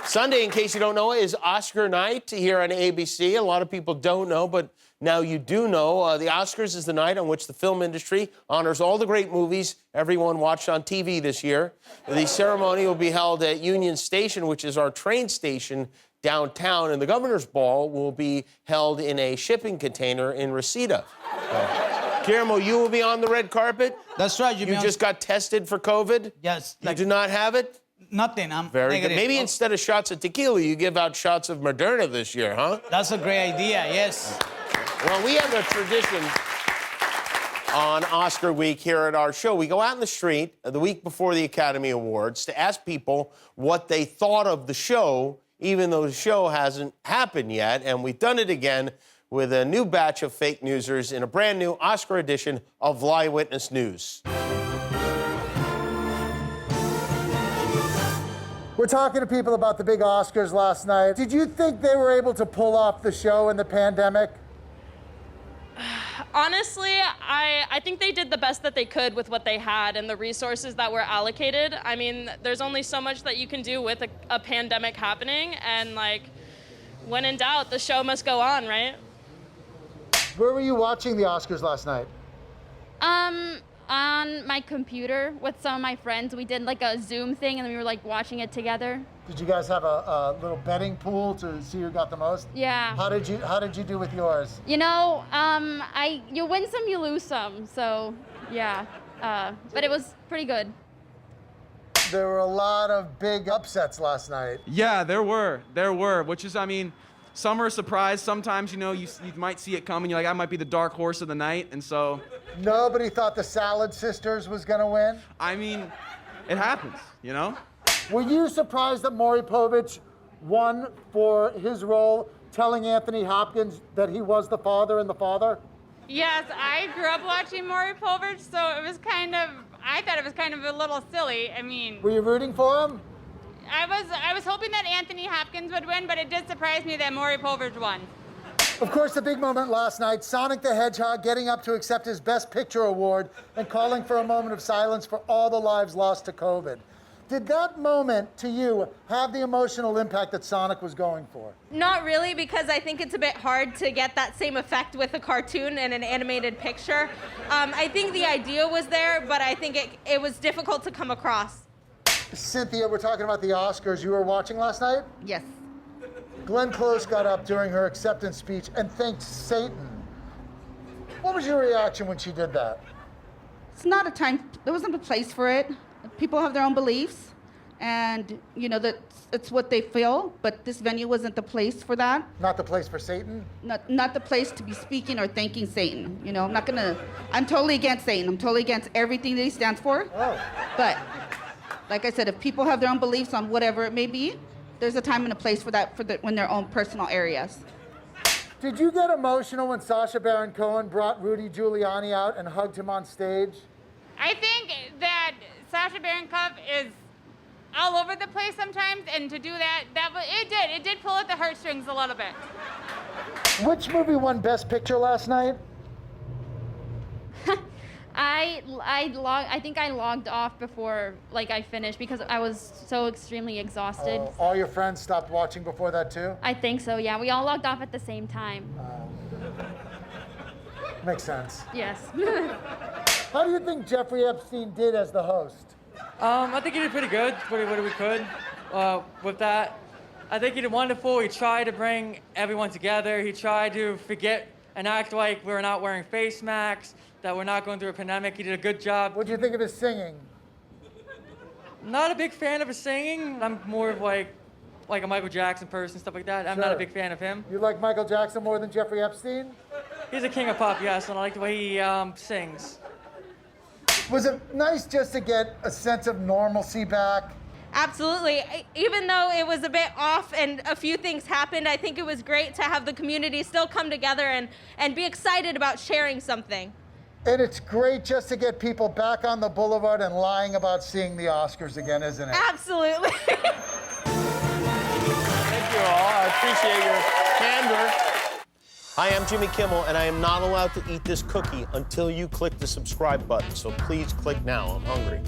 Sunday, in case you don't know, is Oscar night here on ABC. A lot of people don't know, but now you do know. The Oscars is the night on which the film industry honors all the great movies everyone watched on TV this year. The ceremony will be held at Union Station, which is our train station downtown, and the Governor's Ball will be held in a shipping container in Reseda. Guillermo, you will be on the red carpet? That's right. You just got tested for COVID? Yes. You do not have it? Nothing. I'm Very negative. good. Maybe instead of shots of tequila, you give out shots of Moderna this year, huh? That's a great idea, yes. Well, we have a tradition on Oscar week here at our show. We go out in the street the week before the Academy Awards to ask people what they thought of the show, even though the show hasn't happened yet. And we've done it again with a new batch of fake newsers in a brand new Oscar edition of Lie Witness News. We're talking to people about the big Oscars last night. Did you think they were able to pull off the show in the pandemic? Honestly, I think they did the best that they could with what they had and the resources that were allocated. I mean, there's only so much that you can do with a pandemic happening, and like, when in doubt, the show must go on, right? Where were you watching the Oscars last night? On my computer with some of my friends. We did like a Zoom thing and we were like watching it together. Did you guys have a little betting pool to see who got the most? Yeah. How did you do with yours? You know, you win some, you lose some. So yeah, but it was pretty good. There were a lot of big upsets last night. Yeah, there were, which is, I mean, some are a surprise. Sometimes, you know, you might see it coming. You're like, I might be the dark horse of the night, and so. Nobody thought the Salad Sisters was gonna win? I mean, it happens, you know? Were you surprised that Maury Povich won for his role telling Anthony Hopkins that he was the father in The Father? Yes, I grew up watching Maury Povich, so it was I thought it was kind of a little silly. I mean, Were you rooting for him? I was hoping that Anthony Hopkins would win, but it did surprise me that Maury Povich won. Of course, the big moment last night, Sonic the Hedgehog getting up to accept his Best Picture award and calling for a moment of silence for all the lives lost to COVID. Did that moment, to you, have the emotional impact that Sonic was going for? Not really, because I think it's a bit hard to get that same effect with a cartoon and an animated picture. I think the idea was there, but I think it was difficult to come across. Cynthia, we're talking about the Oscars. You were watching last night? Yes. Glenn Close got up during her acceptance speech and thanked Satan. What was your reaction when she did that? It's not a time, there wasn't a place for it. People have their own beliefs, and you know that it's what they feel, but this venue wasn't the place for that. Not the place for Satan? Not the place to be speaking or thanking Satan. You know, I'm totally against Satan. I'm totally against everything that he stands for. Oh. But, like I said, if people have their own beliefs on whatever it may be, there's a time and a place for that when their own personal areas. Did you get emotional when Sacha Baron Cohen brought Rudy Giuliani out and hugged him on stage? I think that Sacha Baron Cohen is all over the place sometimes, and to do that it did pull at the heartstrings a little bit. Which movie won Best Picture last night? I think I logged off before I finished because I was so extremely exhausted. All your friends stopped watching before that too? I think so, yeah. We all logged off at the same time. Makes sense. Yes. How do you think Jeffrey Epstein did as the host? I think he did pretty good, what we could with that. I think he did wonderful. He tried to bring everyone together. He tried to forget and act like we're not wearing face masks, that we're not going through a pandemic. He did a good job. What do you think of his singing? Not a big fan of his singing. I'm more of like a Michael Jackson person, stuff like that. I'm not a big fan of him. You like Michael Jackson more than Jeffrey Epstein? He's a king of pop, yes, and I like the way he sings. Was it nice just to get a sense of normalcy back? Absolutely. Even though it was a bit off and a few things happened, I think it was great to have the community still come together and be excited about sharing something. And it's great just to get people back on the boulevard and lying about seeing the Oscars again, isn't it? Absolutely. Thank you all. I appreciate your candor. Hi, I'm Jimmy Kimmel, and I am not allowed to eat this cookie until you click the subscribe button. So please click now. I'm hungry.